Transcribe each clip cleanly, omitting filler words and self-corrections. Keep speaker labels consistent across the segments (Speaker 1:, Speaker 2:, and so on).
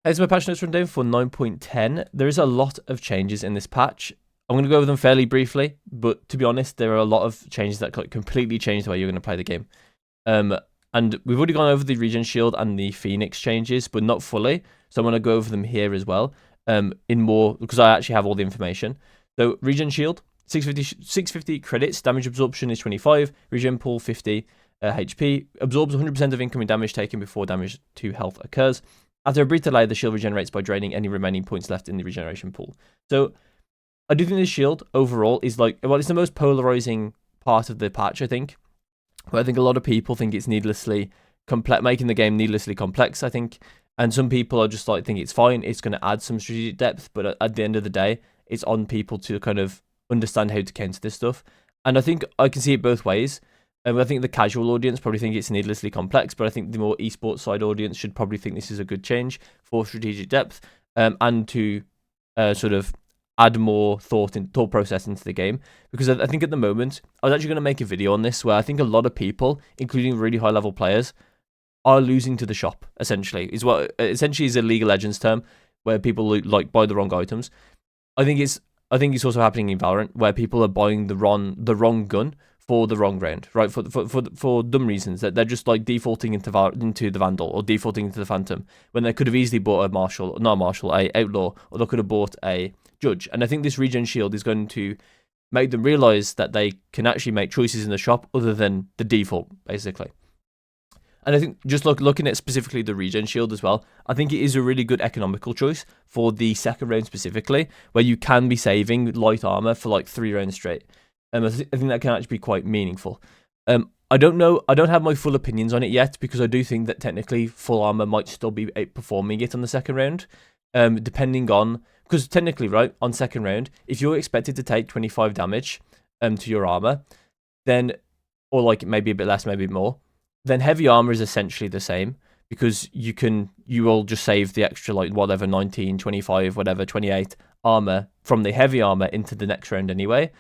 Speaker 1: Here's my patch notes rundown for 9.10. There is a lot of changes in this patch. I'm going to go over them fairly briefly, but to be honest, there are a lot of changes that completely change the way you're going to play the game. And we've already gone over the Regen Shield and the Phoenix changes, but not fully. So I'm going to go over them here as well, in more, because I actually have all the information. So Regen Shield, 650 credits, damage absorption is 25, Regen Pool 50 HP, absorbs 100% of incoming damage taken before damage to health occurs. After a brief delay, the shield regenerates by draining any remaining points left in the regeneration pool. So I do think the shield overall is like, well, it's the most polarizing part of the patch, I think. But I think a lot of people think it's needlessly complex, making the game needlessly complex, I think. And some people are just like, think it's fine, it's going to add some strategic depth, but at the end of the day, it's on people to kind of understand how to counter this stuff. And I think I can see it both ways. I think the casual audience probably think it's needlessly complex, but I think the more esports side audience should probably think this is a good change for strategic depth, and to sort of add more thought process into the game. Because I think at the moment, I was actually going to make a video on this where I think a lot of people, including really high level players, are losing to the shop. Essentially, is what essentially is a League of Legends term where people like buy the wrong items. I think it's also happening in Valorant where people are buying the wrong gun for the wrong round, right? For dumb reasons, that they're just like defaulting into the Vandal or defaulting into the Phantom when they could have easily bought a Outlaw, or they could have bought a Judge. And I think this Regen Shield is going to make them realize that they can actually make choices in the shop other than the default, basically. And I think just looking at specifically the Regen Shield as well, I think it is a really good economical choice for the second round specifically, where you can be saving light armor for like 3 rounds straight. I think that can actually be quite meaningful. I don't know. I don't have my full opinions on it yet because I do think that technically full armor might still be performing it on the second round, depending on, because technically, right, on second round, if you're expected to take 25 damage to your armor, then, or like maybe a bit less, maybe more, then heavy armor is essentially the same because you will just save the extra like whatever 19, 25, whatever 28 armor from the heavy armor into the next round anyway.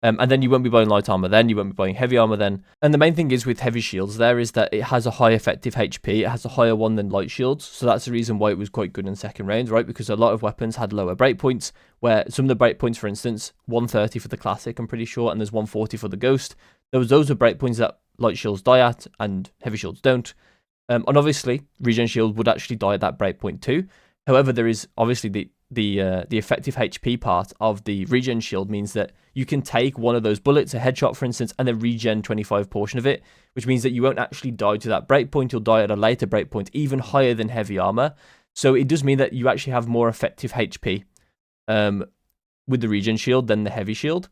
Speaker 1: And then you won't be buying light armor then, you won't be buying heavy armor then. And the main thing is with heavy shields there is that it has a high effective HP, it has a higher one than light shields, so that's the reason why it was quite good in second round, right? Because a lot of weapons had lower breakpoints, where some of the breakpoints, for instance, 130 for the classic, I'm pretty sure, and there's 140 for the ghost. Those are breakpoints that light shields die at, and heavy shields don't. And obviously, Regen Shield would actually die at that breakpoint too. However, there is obviously the effective HP part of the Regen Shield means that you can take one of those bullets, a headshot for instance, and then regen 25 portion of it, which means that you won't actually die to that breakpoint, you'll die at a later breakpoint, even higher than heavy armor. So it does mean that you actually have more effective HP with the Regen Shield than the heavy shield.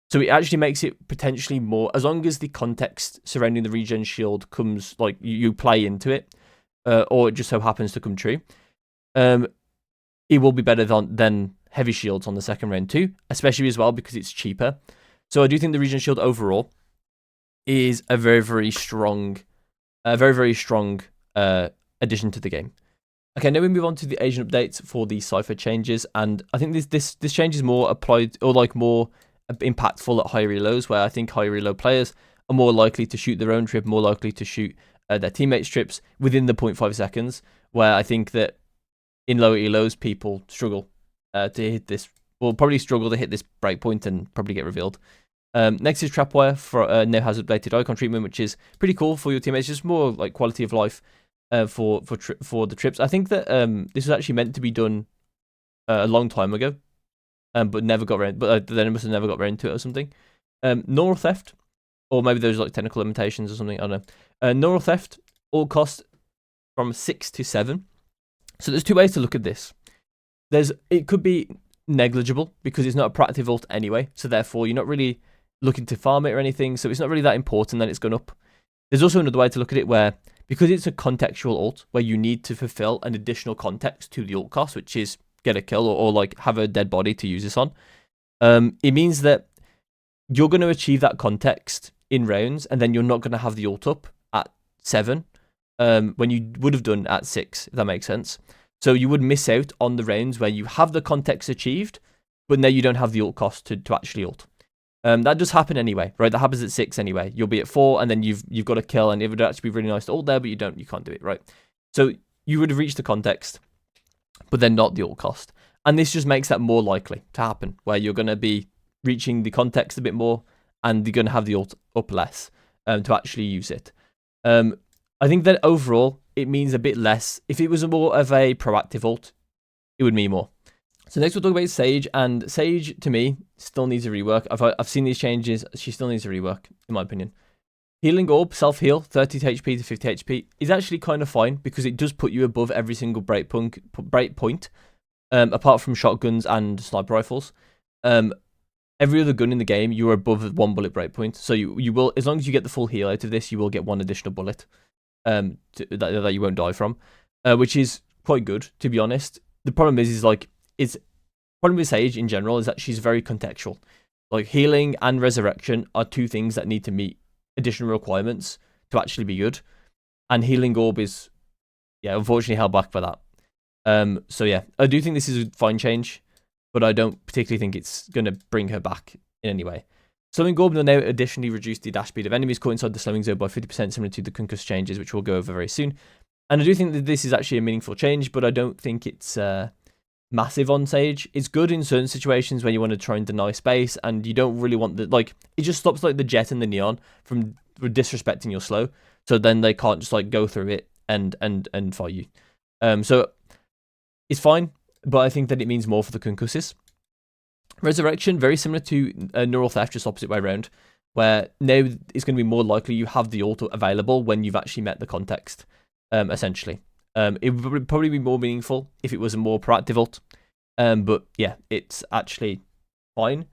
Speaker 1: So it actually makes it potentially more, as long as the context surrounding the Regen Shield comes, like you play into it, or it just so happens to come true, it will be better than heavy shields on the second round too, especially as well because it's cheaper. So I do think the Regen Shield overall is a very, very strong addition to the game. Okay, now we move on to the agent updates for the Cypher changes, and I think this change is more applied, or like more impactful at high reloads, where I think high reload players are more likely to shoot their own trip, more likely to shoot their teammates' trips within the 0.5 seconds, where I think that in lower elos, people struggle to hit this, will probably struggle to hit this breakpoint and probably get revealed. Next is Trapwire for now has updated icon treatment, which is pretty cool for your teammates, just more like quality of life for the trips. I think that this was actually meant to be done a long time ago, but never got around. But then it must have never got around to it or something. Neural theft, or maybe there's like technical limitations or something. I don't know. Neural theft all cost from 6 to 7. So there's 2 ways to look at this. It could be negligible because it's not a proactive ult anyway, so therefore you're not really looking to farm it or anything, so it's not really that important that it's gone up. There's also another way to look at it where, because it's a contextual ult, where you need to fulfill an additional context to the ult cost, which is get a kill or like have a dead body to use this on, it means that you're going to achieve that context in rounds, and then you're not going to have the ult up at 7, when you would have done at 6, if that makes sense. So you would miss out on the rounds where you have the context achieved, but now you don't have the ult cost to actually ult. That does happen anyway, right? That happens at 6 anyway. You'll be at 4, and then you've got a kill, and it would actually be really nice to ult there, but you can't do it, right? So you would have reached the context, but they're not the ult cost. And this just makes that more likely to happen, where you're going to be reaching the context a bit more, and you're going to have the ult up less to actually use it. I think that overall, it means a bit less. If it was more of a proactive ult, it would mean more. So next we'll talk about Sage, and Sage, to me, still needs a rework. I've seen these changes. She still needs a rework, in my opinion. Healing Orb, self-heal, 30 HP to 50 HP, is actually kind of fine, because it does put you above every single break point, apart from shotguns and sniper rifles. Every other gun in the game, you're above 1 bullet breakpoint. So you will, as long as you get the full heal out of this, you will get 1 additional bullet that you won't die from, which is quite good, to be honest. The problem is like, problem with Sage in general is that she's very contextual. Like, healing and resurrection are 2 things that need to meet additional requirements to actually be good. And Healing Orb is, yeah, unfortunately held back by that. So yeah, I do think this is a fine change, but I don't particularly think it's going to bring her back in any way. Slowing Orb will now additionally reduce the dash speed of enemies caught inside the slowing zone by 50%, similar to the concuss changes, which we'll go over very soon. And I do think that this is actually a meaningful change, but I don't think it's massive on Sage. It's good in certain situations when you want to try and deny space, and you don't really want the, like, it just stops like the Jet and the Neon from disrespecting your slow, so then they can't just like go through it and fight you. So it's fine, but I think that it means more for the concusses. Resurrection, very similar to Neural Theft, just opposite way around, where now it's going to be more likely you have the ult available when you've actually met the context, essentially. It would probably be more meaningful if it was a more proactive ult, but yeah, it's actually fine,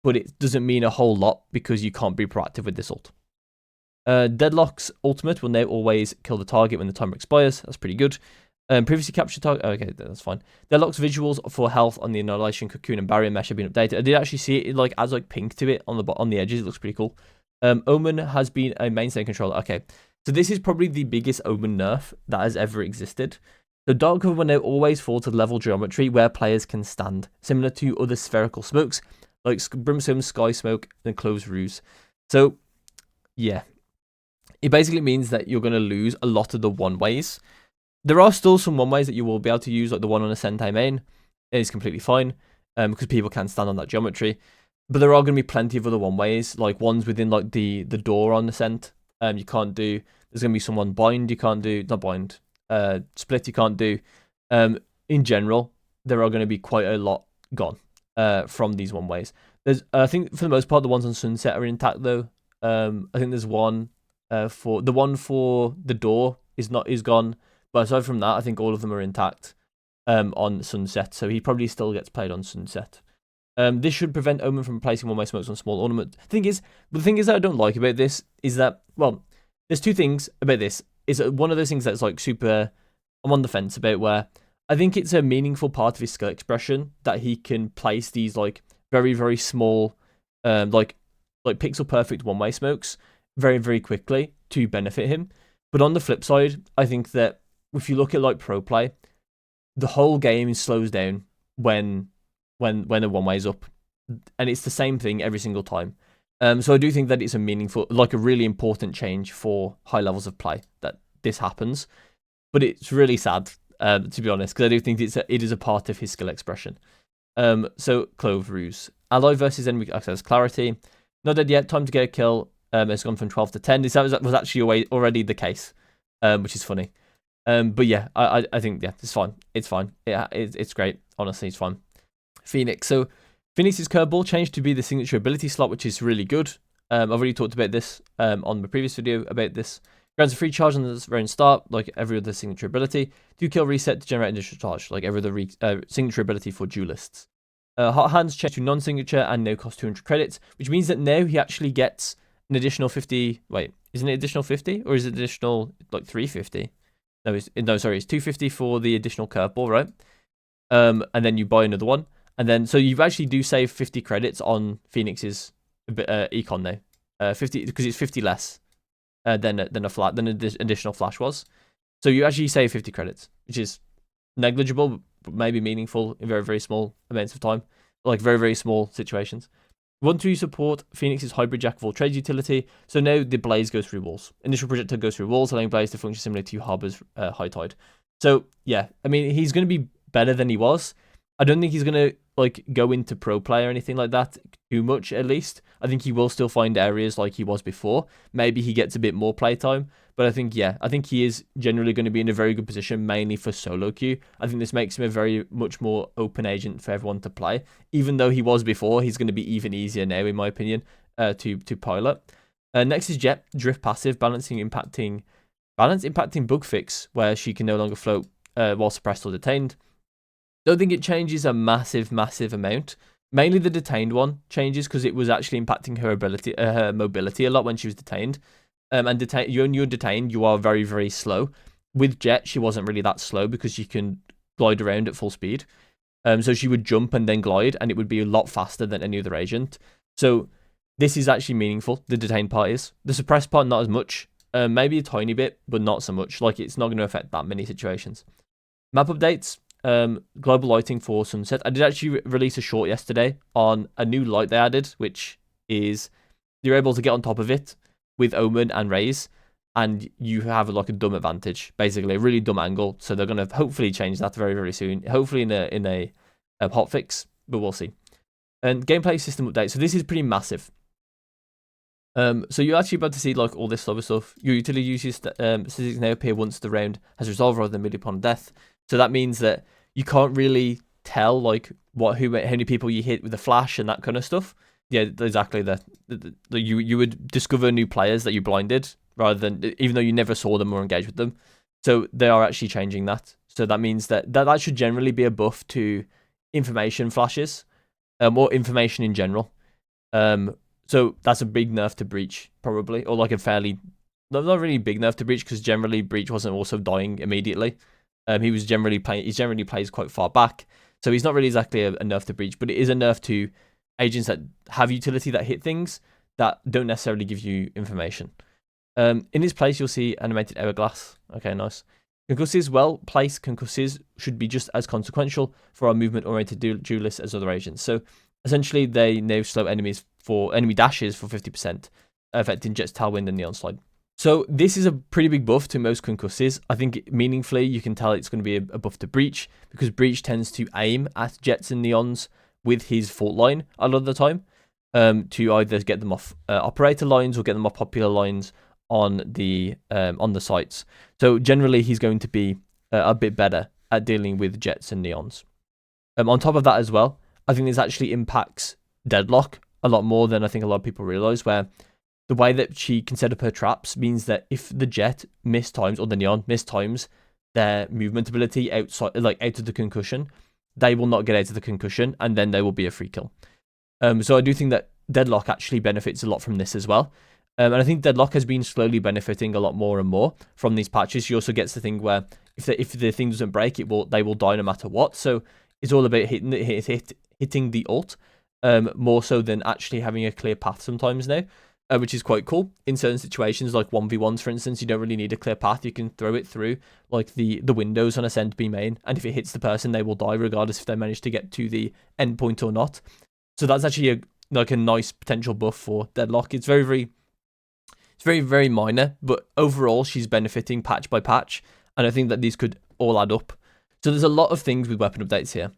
Speaker 1: but it doesn't mean a whole lot because you can't be proactive with this ult. Deadlock's ultimate will now always kill the target when the timer expires. That's pretty good. Previously captured target. Okay, that's fine. Deadlock's visuals for health on the Annihilation, Cocoon, and Barrier Mesh have been updated. I did actually see it like adds like pink to it on the edges. It looks pretty cool. Omen has been a mainstay controller. Okay, so this is probably the biggest Omen nerf that has ever existed. The dark cover will now always fall to level geometry where players can stand, similar to other spherical smokes like Brimstone, Sky Smoke, and Cloves Ruse. So yeah, it basically means that you're going to lose a lot of the one-ways. There are still some one-ways that you will be able to use, like the one on a Sentai main. It is completely fine, because people can stand on that geometry. But there are going to be plenty of other one-ways, like ones within like the door on the Sent. You can't do. There's going to be someone bind you can't do. Not bind. Split you can't do. In general, there are going to be quite a lot gone from these one-ways. I think for the most part, the ones on Sunset are intact though. I think there's one for the door is gone. But aside from that, I think all of them are intact on Sunset, so he probably still gets played on Sunset. This should prevent Omen from placing one-way smokes on small ornament. The thing is that I don't like about this is that, well, there's 2 things about this. Is one of those things that's like super, I'm on the fence about, where I think it's a meaningful part of his skill expression that he can place these like very, very small, like pixel perfect one-way smokes very, very quickly to benefit him. But on the flip side, I think that if you look at like pro play, the whole game slows down when a one-way is up, and it's the same thing every single time. So I do think that it's a meaningful, like a really important change for high levels of play that this happens. But it's really sad, to be honest, because I do think it is a part of his skill expression. So Clove Ruse, ally versus enemy access clarity, not dead yet. Time to get a kill. It's gone from 12 to 10. This was actually already the case, which is funny. But yeah, I think, yeah, it's fine. It's fine. Yeah, it's great. Honestly, it's fine. Phoenix. So Phoenix's curveball changed to be the signature ability slot, which is really good. I've already talked about this on the previous video about this. Grants a free charge on the round start, like every other signature ability. 2 kill reset to generate additional charge, like every other signature ability for duelists. Hot Hands change to non-signature and now cost 200 credits, which means that now he actually gets an additional 50. Wait, isn't it additional 50? Or is it additional like 350? No, sorry, it's 250 for the additional curveball, right? And then you buy another one. And then, so you actually do save 50 credits on Phoenix's econ now. 50, because it's 50 less than an additional flash was. So you actually save 50 credits, which is negligible, but maybe meaningful in very, very small amounts of time. Like very, very small situations. Want to support Phoenix's hybrid jack of all trades utility. So now the Blaze goes through walls. Initial projectile goes through walls, allowing Blaze to function similar to Harbor's High Tide. So yeah, I mean, he's going to be better than he was. I don't think he's going to like go into pro play or anything like that too much, at least. I think he will still find areas like he was before. Maybe he gets a bit more playtime. But I think, yeah, I think he is generally going to be in a very good position, mainly for solo queue. I think this makes him a very much more open agent for everyone to play. Even though he was before, he's going to be even easier now, in my opinion, to pilot. Next is Jet, drift passive, balance impacting bug fix, where she can no longer float while suppressed or detained. Don't think it changes a massive amount. Mainly the detained one changes because it was actually impacting her ability, her mobility a lot when she was detained. And when you're detained, you are very, very slow. With Jet, she wasn't really that slow because she can glide around at full speed. So she would jump and then glide, and it would be a lot faster than any other agent. So this is actually meaningful, the detained part is. The suppressed part, not as much. Maybe a tiny bit, but not so much. Like, it's not going to affect that many situations. Map updates. Global lighting for sunset. I did actually release a short yesterday on a new light they added, which is you're able to get on top of it with Omen and Raze, and you have like a dumb advantage, basically a really dumb angle. So they're going to hopefully change that very, very soon. Hopefully in a hotfix, but we'll see. And gameplay system update. So this is pretty massive. So you're actually about to see like all this sort of stuff. Your utility uses statistics now appear once the round has resolved rather than immediately upon death. So that means that you can't really tell like how many people you hit with a flash and that kind of stuff. Yeah, exactly. You would discover new players that you blinded rather than, even though you never saw them or engaged with them. So they are actually changing that. So that means that should generally be a buff to information flashes, or information in general. So that's a big nerf to Breach, probably, or like a fairly, not really big nerf to Breach, because generally Breach wasn't also dying immediately. He generally plays quite far back, so he's not really exactly a nerf to Breach, but it is a nerf to agents that have utility that hit things that don't necessarily give you information. In his place, you'll see animated hourglass. Okay, nice. Concusses, well-placed concusses should be just as consequential for our movement-oriented duelists as other agents. So essentially, they now slow enemy dashes for 50%, affecting Jet's tailwind and neon slide. So this is a pretty big buff to most concusses. I think meaningfully, you can tell it's going to be a buff to Breach, because Breach tends to aim at Jets and Neons with his fault line a lot of the time, to either get them off operator lines or get them off popular lines on the sites. So generally, he's going to be a bit better at dealing with Jets and Neons. On top of that as well, I think this actually impacts Deadlock a lot more than I think a lot of people realize, where the way that she can set up her traps means that if the Jet mistimes or the Neon mistimes their movement ability outside, like out of the concussion, they will not get out of the concussion, and then they will be a free kill. So I do think that Deadlock actually benefits a lot from this as well. And I think Deadlock has been slowly benefiting a lot more and more from these patches. She also gets the thing where if the thing doesn't break, they will die no matter what. So it's all about hitting the ult, more so than actually having a clear path sometimes now, which is quite cool. In certain situations, like 1v1s, for instance, you don't really need a clear path. You can throw it through like the windows on Ascent B main, and if it hits the person, they will die regardless if they manage to get to the end point or not. So that's actually a nice potential buff for Deadlock. It's very, very minor, but overall she's benefiting patch by patch, and I think that these could all add up. So there's a lot of things with weapon updates here.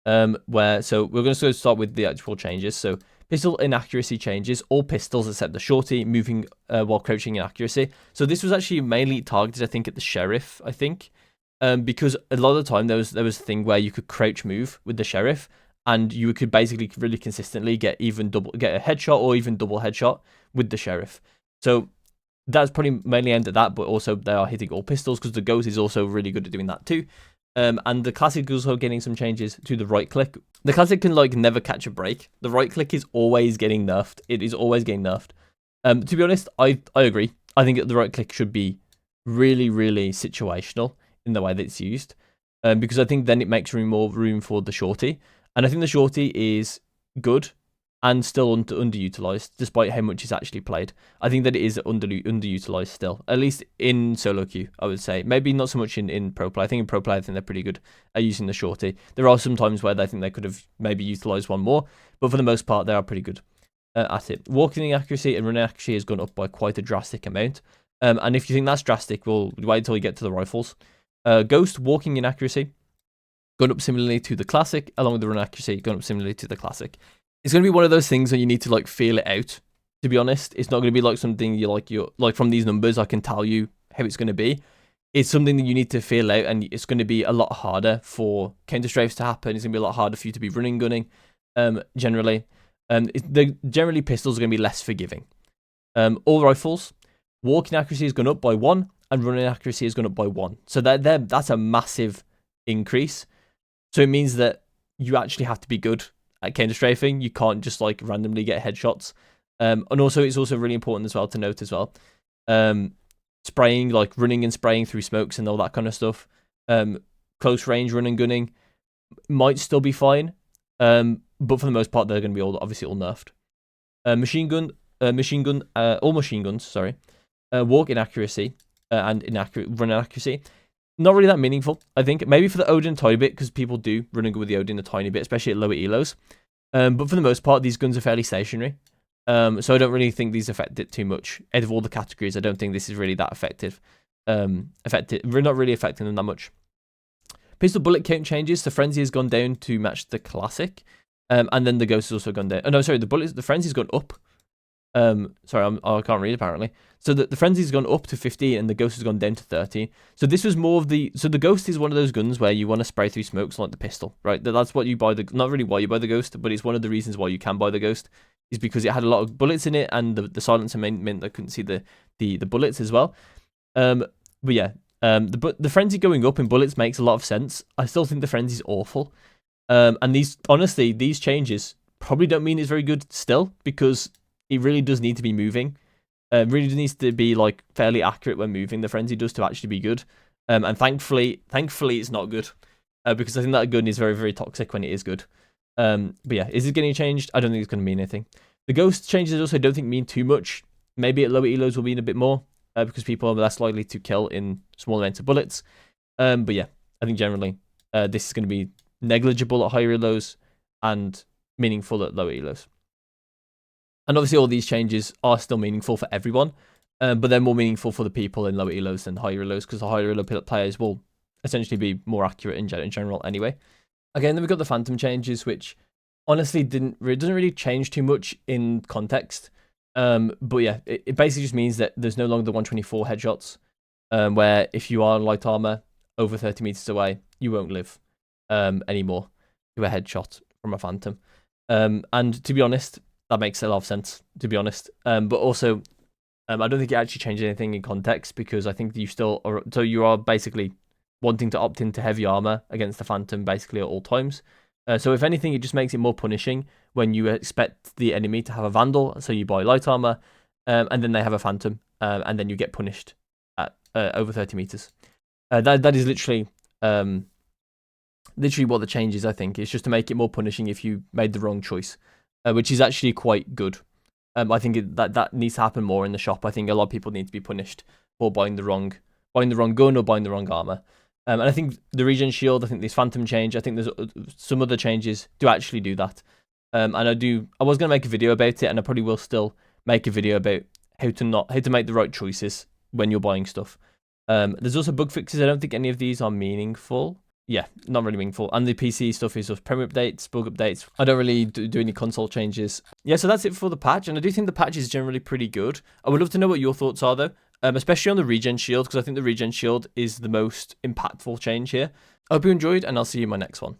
Speaker 1: So we're going to start with the actual changes. So pistol inaccuracy changes, all pistols except the shorty, moving while crouching inaccuracy. So this was actually mainly targeted, I think, at the sheriff, because a lot of the time there was a thing where you could crouch move with the sheriff, and you could basically really consistently get a headshot or even double headshot with the sheriff. So that's probably mainly aimed at that, but also they are hitting all pistols because the Ghost is also really good at doing that too. And the Classic is also getting some changes to the right click. The Classic can never catch a break. The right click is always getting nerfed. It is always getting nerfed. To be honest, I agree. I think the right click should be really, really situational in the way that it's used, because I think then it makes more room for the shorty. And I think the shorty is good and still underutilized, despite how much it's actually played. I think that it is underutilized still, at least in solo queue, I would say. Maybe not so much in pro play. I think in pro play, I think they're pretty good at using the shorty. There are some times where I think they could have maybe utilized one more, but for the most part, they are pretty good at it. Walking accuracy and running accuracy has gone up by quite a drastic amount. And if you think that's drastic, we'll wait until we get to the rifles. Ghost walking inaccuracy going up similarly to the Classic, along with the run accuracy going up similarly to the Classic. It's going to be one of those things where you need to like feel it out. To be honest, it's not going to be like something you're like from these numbers I can tell you how it's going to be. It's something that you need to feel out, and it's going to be a lot harder for counter strafes to happen. It's going to be a lot harder for you to be running gunning, generally. Generally pistols are going to be less forgiving. All rifles, walking accuracy has gone up by 1, and running accuracy has gone up by 1. So that's a massive increase. So it means that you actually have to be good at counter strafing. You can't just like randomly get headshots. And also it's also really important as well to note as well. Spraying, like running and spraying through smokes and all that kind of stuff. Close range running gunning might still be fine. But for the most part they're going to be obviously all nerfed. All machine guns, sorry. Walk inaccuracy and run inaccuracy. Not really that meaningful, I think. Maybe for the Odin a tiny bit, because people do run and gun with the Odin a tiny bit, especially at lower elos. But for the most part, these guns are fairly stationary. So I don't really think these affect it too much. Out of all the categories, I don't think this is really that effective. We're not really affecting them that much. Pistol bullet count changes. The Frenzy has gone down to match the Classic. And then the Ghost has also gone down. Oh, no, sorry, the Frenzy's gone up. Sorry, I can't read apparently. So the Frenzy's gone up to 15 and the Ghost has gone down to 13. So this was more of the... So the Ghost is one of those guns where you want to spray through smokes like the pistol, right? That's what you buy the... Not really why you buy the Ghost, but it's one of the reasons why you can buy the Ghost, is because it had a lot of bullets in it, and the silencer meant I couldn't see the bullets as well. But yeah, the Frenzy going up in bullets makes a lot of sense. I still think the Frenzy's awful. And these changes probably don't mean it's very good still, because it really does need to be moving. Really needs to be like fairly accurate when moving. The Frenzy does to actually be good. And thankfully it's not good, because I think that gun is very, very toxic when it is good. But yeah, is it getting changed? I don't think it's going to mean anything. The Ghost changes also don't think mean too much. Maybe at lower elos will mean a bit more, because people are less likely to kill in small amounts of bullets. But yeah, I think generally this is going to be negligible at higher elos and meaningful at lower elos. And obviously all these changes are still meaningful for everyone, but they're more meaningful for the people in lower elos than higher elos, because the higher elo players will essentially be more accurate in general anyway. Again, then we've got the Phantom changes, which honestly doesn't really change too much in context. But yeah, it basically just means that there's no longer the 124 headshots, where if you are light armor over 30 meters away, you won't live anymore to a headshot from a Phantom. And to be honest, that makes a lot of sense, to be honest. But also, I don't think it actually changes anything in context, because I think you still are... So you are basically wanting to opt into heavy armor against the Phantom basically at all times. So if anything, it just makes it more punishing when you expect the enemy to have a Vandal, so you buy light armor, and then they have a Phantom, and then you get punished at over 30 meters. That is literally what the change is, I think. It's just to make it more punishing if you made the wrong choice. Which is actually quite good. I think that needs to happen more in the shop. I think a lot of people need to be punished for buying the wrong gun or buying the wrong armor. And I think the regen shield, I think this Phantom change, I think there's some other changes do actually do that. And I was going to make a video about it, and I probably will still make a video about how to make the right choices when you're buying stuff. There's also bug fixes. I don't think any of these are meaningful. Yeah, not really meaningful. And the PC stuff is just premier updates, bug updates. I don't really do any console changes. Yeah, so that's it for the patch. And I do think the patch is generally pretty good. I would love to know what your thoughts are, though. Especially on the regen shield, because I think the regen shield is the most impactful change here. I hope you enjoyed, and I'll see you in my next one.